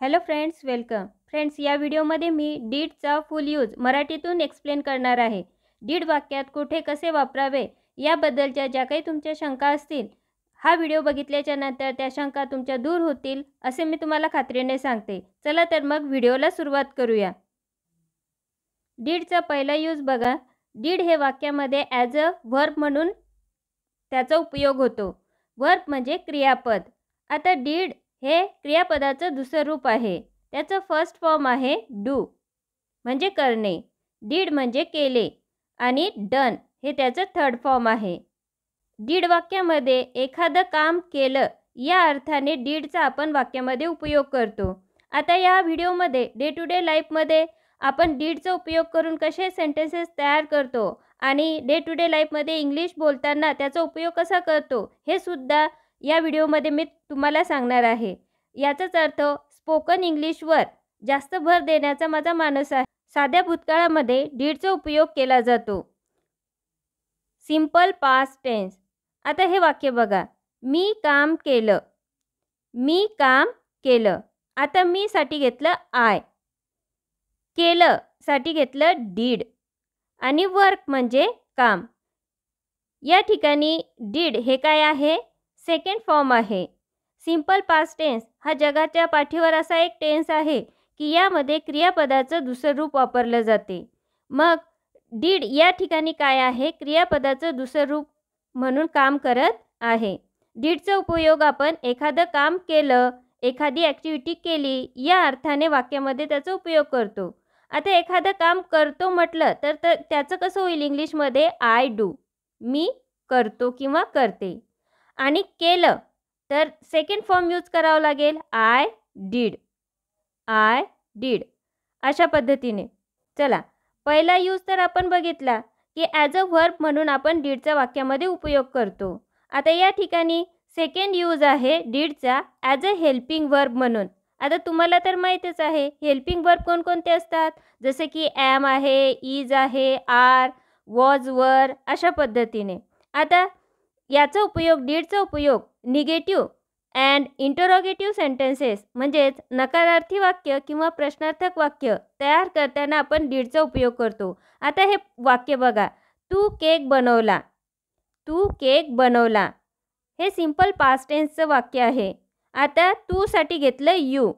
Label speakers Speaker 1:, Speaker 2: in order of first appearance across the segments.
Speaker 1: Hello friends, welcome. Friends, या व्हिडिओमध्ये मी डीडचा फुल use मराठीतून एक्सप्लेन करणार आहे. डीड वाक्यात कुठे कसे वापरावे याबद्दलच्या ज्या काही तुमच्या शंका असतील, हा व्हिडिओ बघितल्याच्या नंतर त्या शंका तुमच्या दूर होतील असे मी तुम्हाला खात्रीने सांगते. चला तर मग व्हिडिओला सुरुवात करूया. डीडचा पहिला यूज बघा. डीड हे वाक्यामध्ये ॲज अ व्हर्ब म्हणून त्याचा उपयोग होतो. व्हर्ब म्हणजे क्रियापद. आता डीड हे क्रियापदाचं दुसरं रूप आहे. त्याचं फर्स्ट फॉर्म आहे डू म्हणजे करणे. डीड म्हणजे केले आणि डन हे त्याचं थर्ड फॉर्म आहे. डीड वाक्यामध्ये एखादं काम केलं या अर्थाने डीडचा आपण वाक्यामध्ये उपयोग करतो. आता या व्हिडिओमध्ये डे टू डे लाईफमध्ये आपण डीडचा उपयोग करून कसे सेंटेन्सेस तयार करतो आणि डे टू डे लाईफमध्ये इंग्लिश बोलताना त्याचा उपयोग कसा करतो हे सुद्धा या व्हिडिओमध्ये मी तुम्हाला सांगणार आहे. याचाच अर्थ स्पोकन इंग्लिशवर जास्त भर देण्याचा माझा मानस आहे. साध्या भूतकाळामध्ये डीडचा उपयोग केला जातो. Simple past tense. आता हे वाक्य बघा. मी काम केलं. मी काम केलं. आता मी साठी घेतलं आय. केलं साठी घेतलं डीड आणि वर्क म्हणजे काम. या ठिकाणी डीड हे काय आहे? सेकंड फॉर्म आहे. सिंपल पास्ट टेन्स हा जगाच्या पाठीवर असा एक टेन्स आहे की यामध्ये क्रियापदाचं दुसरं रूप वापरलं जाते. मग डीड या ठिकाणी काय आहे? क्रियापदाचं दुसरं रूप म्हणून काम करत आहे. डीडचा उपयोग आपण एखादं काम केलं, एखादी ॲक्टिव्हिटी केली या अर्थाने वाक्यामध्ये त्याचा उपयोग करतो. आता एखादं काम करतो म्हटलं तर त्याचं कसं होईल इंग्लिशमध्ये? I do. मी करतो किंवा करते. आणि केलं तर सेकंड फॉर्म यूज करावं लागेल. I did. आय डीड अशा पद्धतीने. चला, पहिला यूज तर आपण बघितला की ॲज अ व्हर्ब म्हणून आपण डीडचा वाक्यामध्ये उपयोग करतो. आता या ठिकाणी सेकंड यूज आहे डीडचा ॲज अ हेल्पिंग वर्ब म्हणून. आता तुम्हाला तर माहीतच आहे हेल्पिंग वर्ब कोणकोणते असतात, जसे की ॲम आहे, इज आहे, आर, वॉज, वर अशा पद्धतीने. आता याचा उपयोग डीडचा उपयोग निगेटिव्ह अँड इंटरोगेटिव्ह सेंटेन्सेस म्हणजेच नकारार्थी वाक्य किंवा प्रश्नार्थक वाक्य तयार करताना आपण डीडचा उपयोग करतो. आता हे वाक्य बघा. तू केक बनवला. तू केक बनवला हे सिंपल पास्ट टेन्सचं वाक्य आहे. आता तू साठी घेतलं यू.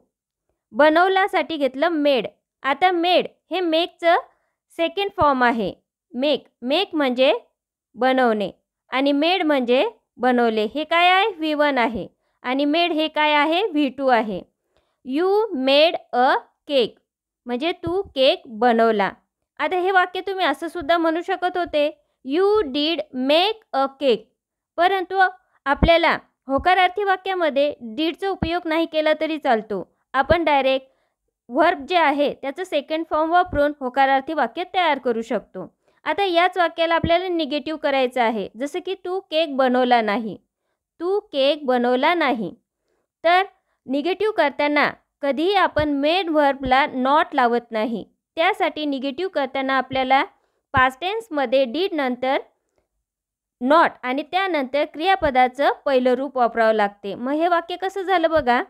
Speaker 1: बनवलासाठी घेतलं मेड. आता मेड हे मेकचं सेकंड फॉर्म आहे. मेक म्हणजे बनवणे आणि मेड म्हणजे बनवले. हे काय आहे? V1 आहे आणि मेड हे काय आहे? V2 आहे. यू मेड अ केक म्हणजे तू केक बनवला. आता हे वाक्य तुम्ही असं सुद्धा म्हणू शकत होते, you did make a cake. परंतु आपल्याला होकारार्थी वाक्यामध्ये डीडचा उपयोग नाही केला तरी चालतो. आपण डायरेक्ट व्हर्ब जे आहे त्याचं सेकंड फॉर्म वापरून होकारार्थी वाक्य तयार करू शकतो. आता याच वाक्याला आपल्याला निगेटिव्ह करायचं आहे, जसं की तू केक बनवला नाही. तू केक बनवला नाही. तर निगेटिव्ह करताना कधीही आपण मेन व्हर्बला नॉट लावत नाही. त्यासाठी निगेटिव्ह करताना आपल्याला पास्ट टेन्समध्ये डीड नंतर नॉट आणि त्यानंतर क्रियापदाचं पहिलं रूप वापरावं लागते. मग हे वाक्य कसं झालं बघा.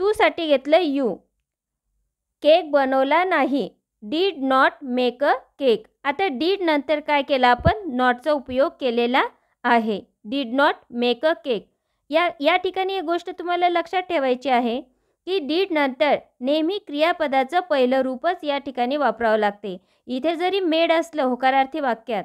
Speaker 1: तू साठी घेतलं यू. केक बनवला नाही. Did not make a cake. आता डीड नंतर काय केलं आपण? नॉटचा उपयोग केलेला आहे. Did not make a cake. या ठिकाणी एक गोष्ट तुम्हाला लक्षात ठेवायची आहे की डीड नंतर नेहमी क्रियापदाचं पहिलं रूपच या ठिकाणी वापरावं लागते. इथे जरी मेड असलं होकारार्थी वाक्यात,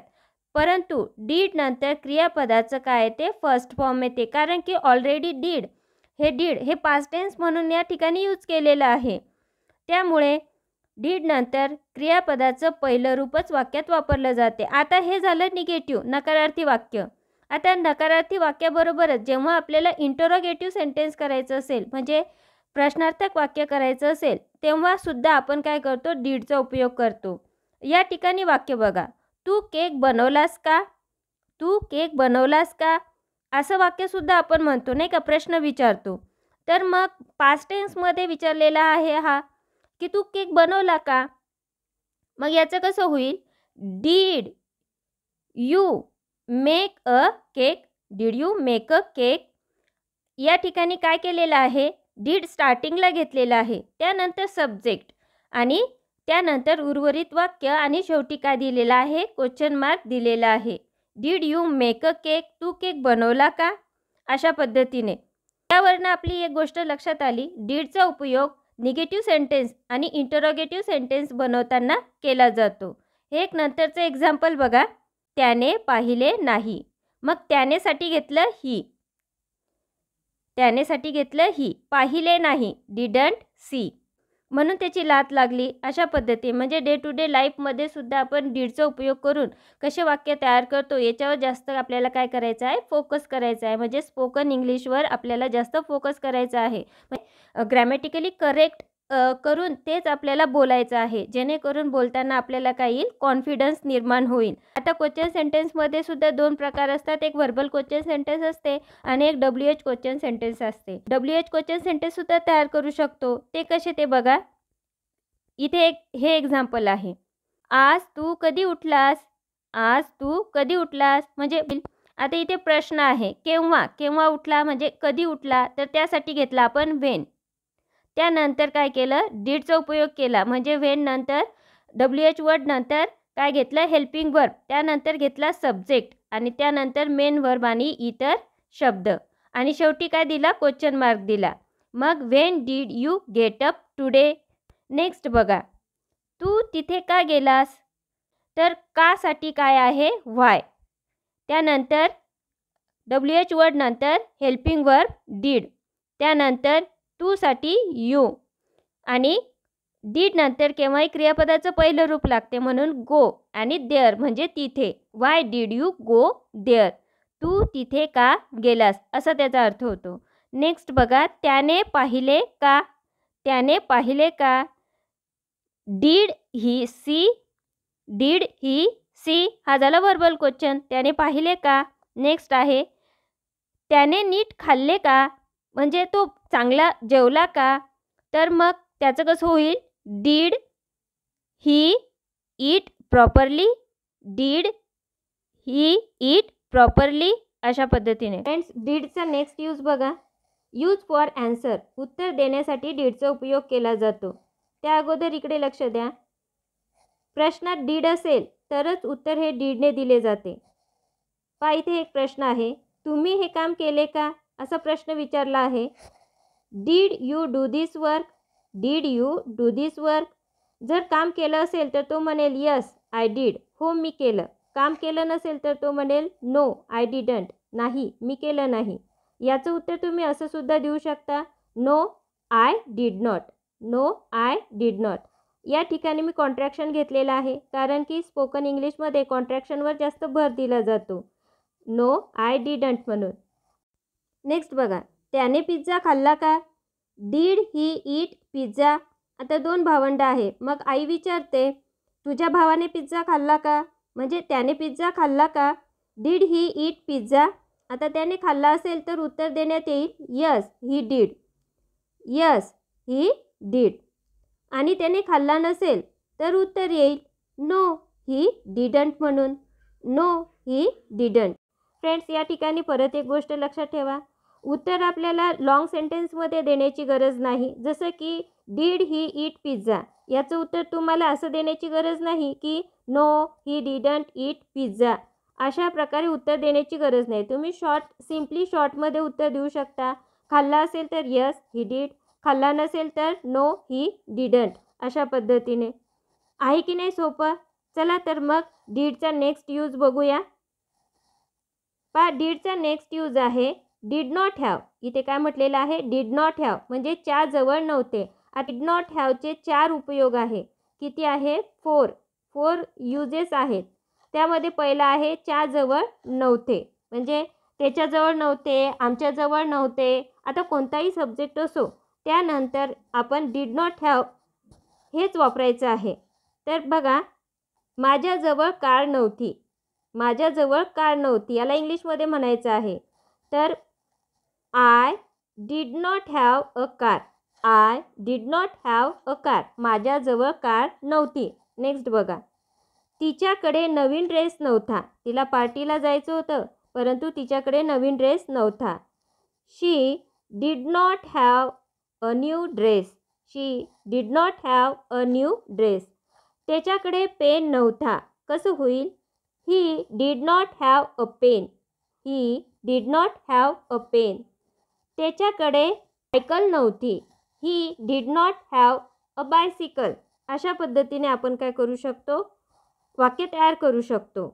Speaker 1: परंतु डीड नंतर क्रियापदाचं काय ते फर्स्ट फॉर्म येते, कारण की ऑलरेडी डीड हे पास्ट टेन्स म्हणून या ठिकाणी यूज केलेलं आहे. त्यामुळे डीड नंतर क्रियापदाचं पहिलं रूपच वाक्यात वापरलं जाते. आता हे झालं निगेटिव्ह नकारार्थी वाक्य. आता नकारार्थी वाक्याबरोबरच जेव्हा आपल्याला इंटरोगेटिव्ह सेंटेन्स करायचं असेल म्हणजे प्रश्नार्थक वाक्य करायचं असेल तेव्हा सुद्धा आपण काय करतो? डीडचा उपयोग करतो. या ठिकाणी वाक्य बघा. तू केक बनवलास का? तू केक बनवलास का असं वाक्यसुद्धा आपण म्हणतो नाही का, प्रश्न विचारतो. तर मग पास्ट टेन्समध्ये विचारलेला आहे हा की तू केक बनवला का. मग याचं कसं होईल? Did you make a cake. Did you make a cake. या ठिकाणी काय केलेलं आहे? डीड स्टार्टिंगला घेतलेला आहे, त्यानंतर सब्जेक्ट आणि त्यानंतर उर्वरित वाक्य आणि शेवटी काय दिलेला आहे, क्वेश्चन मार्क दिलेला आहे. Did you make a cake, तू केक बनवला का, अशा पद्धतीने. त्यावरनं आपली एक गोष्ट लक्षात आली, डीडचा उपयोग निगेटिव्ह सेंटेन्स आणि इंटरोगेटिव्ह सेंटेन्स बनवताना केला जातो. हे एक नंतरचं एक्झाम्पल बघा. त्याने पाहिले नाही, मग त्यानेसाठी घेतलं ही, त्यानेसाठी घेतलं ही, पाहिले नाही डिडंट सी, म्हणून त्याची लात लागली. अशा पद्धती म्हणजे डे टू डे लाईफमध्ये सुद्धा आपण डीडचा उपयोग करून कसे वाक्य तयार करतो याच्यावर जास्त आपल्याला काय करायचं आहे, फोकस करायचा आहे. म्हणजे स्पोकन इंग्लिशवर आपल्याला जास्त फोकस करायचा आहे. ग्रॅमॅटिकली करेक्ट करून तेच आपल्याला बोलायचं आहे, जेणेकरून बोलताना आपल्याला काय येईल, कॉन्फिडन्स निर्माण होईल. आता क्वेश्चन सेंटेन्समध्ये सुद्धा दोन प्रकार असतात. एक व्हर्बल क्वेश्चन सेंटेन्स असते आणि एक WH क्वेश्चन सेंटेन्स असते. WH क्वेश्चन सेंटेन्स सुद्धा तयार करू शकतो. ते कसे ते बघा. इथे हे एक्झाम्पल आहे. आज तू कधी उठलास, आज तू कधी उठलास, म्हणजे आता इथे प्रश्न आहे, केव्हा उठला, म्हणजे कधी उठला, तर त्यासाठी घेतला आपण व्हेन. त्यानंतर काय केलं, डीडचा उपयोग केला, म्हणजे व्हेन नंतर WH वर्ड नंतर काय घेतलं, हेल्पिंग वर्ब, त्यानंतर घेतला सब्जेक्ट आणि त्यानंतर मेन वर्ब आणि इतर शब्द आणि शेवटी काय दिला, क्वेश्चन मार्क दिला. मग when did you get up today. Next बघा, तू तिथे का गेलास, तर का साठी काय आहे, व्हाय. त्यानंतर WH वर्ड नंतर हेल्पिंग वर्ब डीड, त्यानंतर टू साठी यू आणि डीड नंतर केव्हाही क्रियापदाचं पहिलं रूप लागते म्हणून गो आणि देअर म्हणजे तिथे. Why did you go there, तू तिथे का गेलास, असा त्याचा अर्थ होतो. नेक्स्ट बघा, त्याने पाहिले का, त्याने पाहिले का. Did he see, did he see हा झाला व्हर्बल क्वेश्चन, त्याने पाहिले का. नेक्स्ट आहे, त्याने नीट खाल्ले का, म्हणजे तो चांगला जेवला का, तर मग त्याचं कसं होईल, did he eat properly, did he eat properly, अशा पद्धतीने. फ्रेंड्स, डीडचा नेक्स्ट यूज बघा. यूज फॉर आन्सर, उत्तर देण्यासाठी डीडचा उपयोग केला जातो. त्या अगोदर इकडे लक्ष द्या, प्रश्नात डीड असेल तरच उत्तर हे डीडने दिले जाते. पहा इथे एक प्रश्न आहे, तुम्ही हे काम केले का, असा प्रश्न विचारला आहे. Did you do this work, did you do this work. जर काम केलं असेल तर तो म्हणेल यस आय डीड, हो मी केलं. काम केलं नसेल तर तो म्हणेल नो आय डिडंट, नाही मी केलं नाही. याचं उत्तर तुम्ही असं सुद्धा देऊ शकता, no I did not, no I did not. या ठिकाणी मी कॉन्ट्रॅक्शन घेतलेलं आहे, कारण की स्पोकन इंग्लिशमध्ये कॉन्ट्रॅक्शनवर जास्त भर दिला जातो, नो आय डिडंट म्हणून. नेक्स्ट बघा, त्याने पिझ्झा खाल्ला का, डीड ही ईट पिझ्झा. आता दोन भावंड आहे, मग आई विचारते, तुझ्या भावाने पिझ्झा खाल्ला का, म्हणजे त्याने पिझ्झा खाल्ला का. Did he eat pizza. आता त्याने खाल्ला असेल तर उत्तर देण्यात येईल yes he did, yes he did. आणि त्याने खाल्ला नसेल तर उत्तर येईल नो ही डिडंट म्हणून, नो ही डिडंट. फ्रेंड्स, या ठिकाणी परत एक गोष्ट लक्षात ठेवा, उत्तर आपल्याला लाँग सेंटेन्समध्ये देण्याची गरज नाही. जसं की डीड ही ईट पिझ्झा, याचं उत्तर तुम्हाला असं देण्याची गरज नाही की no he didn't eat pizza. अशा प्रकारे उत्तर देण्याची गरज नाही. तुम्ही सिम्पली शॉर्टमध्ये उत्तर देऊ शकता. खाल्ला असेल तर यस ही डीड, खाल्ला नसेल तर नो ही डिडंट, अशा पद्धतीने. आहे की नाही सोपं. चला तर मग डीडचा नेक्स्ट यूज बघूया. पहा, डीडचा नेक्स्ट यूज आहे डीड नॉट हॅव. इथे काय म्हटलेलं आहे, डीड नॉट हॅव म्हणजे च्या जवळ नव्हते. डीड नॉट हॅवचे 4 उपयोग आहे. किती आहे, 4 युजेस आहेत. त्यामध्ये पहिला आहे च्या जवळ नव्हते, म्हणजे त्याच्याजवळ नव्हते, आमच्याजवळ नव्हते, आता कोणताही सब्जेक्ट असो, त्यानंतर आपण डीड नॉट हॅव हेच वापरायचं आहे. तर बघा, माझ्याजवळ कार नव्हती, माझ्याजवळ कार नव्हती, याला इंग्लिशमध्ये म्हणायचं आहे. तर I did not have a car, I did not have a car, माझ्याजवळ कार नव्हती. नेक्स्ट बघा, तिच्याकडे नवीन ड्रेस नव्हता, तिला पार्टीला जायचं होतं परंतु तिच्याकडे नवीन ड्रेस नव्हता. She did not have a new dress. She did not have a new dress. त्याच्याकडे पेन नव्हता. कसं होईल? He did not have a pen. He did not have a pen. त्याच्याकडे सायकल नव्हती. He did not have a bicycle. अशा पद्धतीने आपण काय करू शकतो? वाक्य तयार करू शकतो.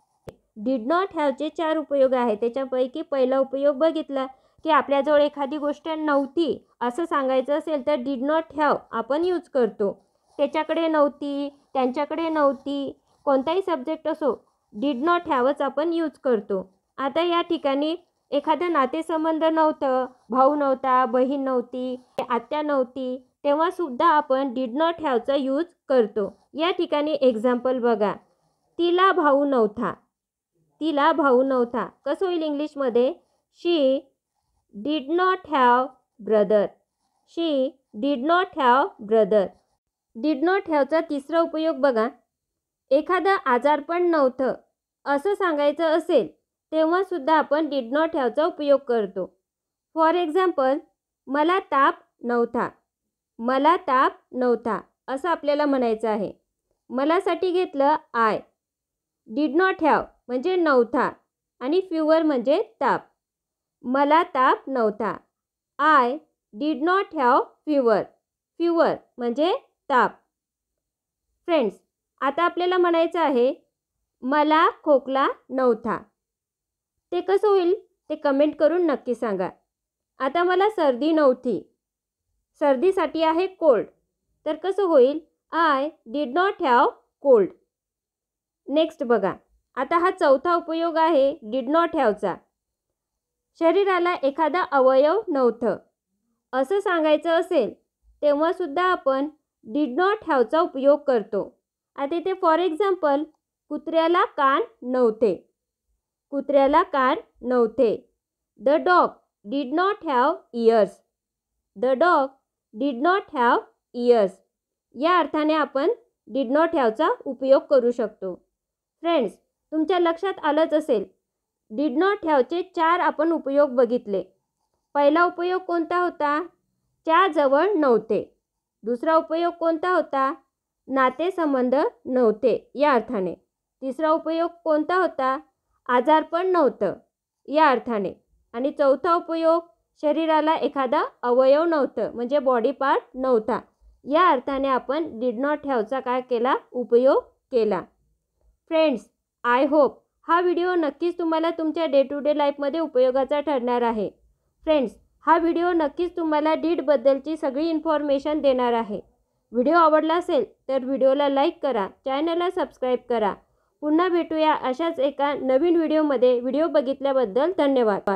Speaker 1: डिड नॉट हॅवचे 4 उपयोग आहेत. त्याच्यापैकी पहिला उपयोग बघितला की आपल्याजवळ एखादी गोष्ट नव्हती असं सांगायचं असेल तर डिड नॉट हॅव आपण यूज करतो. त्याच्याकडे नव्हती, त्यांच्याकडे नव्हती, कोणताही सब्जेक्ट असो डिड नॉट हॅवच आपण यूज करतो. आता या ठिकाणी एखादं नातेसंबंध नव्हतं, भाऊ नव्हता, बहीण नव्हती, आत्या नव्हती, तेव्हासुद्धा आपण डिड नॉट हॅवचा यूज करतो. या ठिकाणी एक्झाम्पल बघा. तिला भाऊ नव्हता. तिला भाऊ नव्हता. कसं होईल इंग्लिशमध्ये? She did not have brother. She did not have brother. Did not हॅवचा तिसरा उपयोग बघा. एखादं आजारपण नव्हतं असं सांगायचं असेल तेव्हासुद्धा आपण डिड नॉट हॅवचा उपयोग करतो. फॉर एक्झाम्पल, मला ताप नव्हता. मला ताप नव्हता असं आपल्याला म्हणायचं आहे. मलासाठी घेतलं आय. डिड नॉट हॅव म्हणजे नव्हता आणि फ्युअर म्हणजे ताप. मला ताप नव्हता. I did not have fewer. Fewer म्हणजे ताप. फ्रेंड्स, आता आपल्याला म्हणायचं आहे मला खोकला नव्हता. ते कसं होईल ते कमेंट करून नक्की सांगा. आता मला सर्दी नव्हती. सर्दीसाठी आहे कोल्ड. तर कसं होईल? I did not have cold. Next बघा. आता हा चौथा उपयोग आहे डिड नॉट हॅवचा. शरीराला एखादा अवयव नव्हतं असं सांगायचं असेल तेव्हासुद्धा आपण डिड नॉट हॅवचा उपयोग करतो. आता इथे फॉर एक्झाम्पल, कुत्र्याला कान नव्हते. कुत्र्याला कान नव्हते. The dog did not have years. The dog did not have years. या अर्थाने आपण डिड नॉट हॅवचा उपयोग करू शकतो. फ्रेंड्स, तुमच्या लक्षात आलंच असेल डिड नॉट हॅवचे 4 आपण उपयोग बघितले. पहिला उपयोग कोणता होता? च्या जवळ नव्हते. दुसरा उपयोग कोणता होता? नातेसंबंध नव्हते या अर्थाने. तिसरा उपयोग कोणता होता? आजारपण नव्हतं या अर्थाने. आणि चौथा उपयोग शरीराला एखादा अवयव नव्हतं म्हणजे बॉडी पार्ट नव्हता या अर्थाने आपण डिड नॉट हॅवचा काय केला? उपयोग केला. फ्रेंड्स, आय होप हा व्हिडिओ नक्कीच तुम्हाला तुमच्या डे टू डे लाईफमध्ये उपयोगाचा ठरणार आहे. फ्रेंड्स, हा व्हिडिओ नक्कीच तुम्हाला डीडबद्दलची सगळी इन्फॉर्मेशन देणार आहे. व्हिडिओ आवडला असेल तर व्हिडिओला लाईक करा, चॅनलला सबस्क्राईब करा. पुन्हा भेटूया अशाच एका नवीन व्हिडिओमध्ये. व्हिडिओ बघितल्याबद्दल धन्यवाद.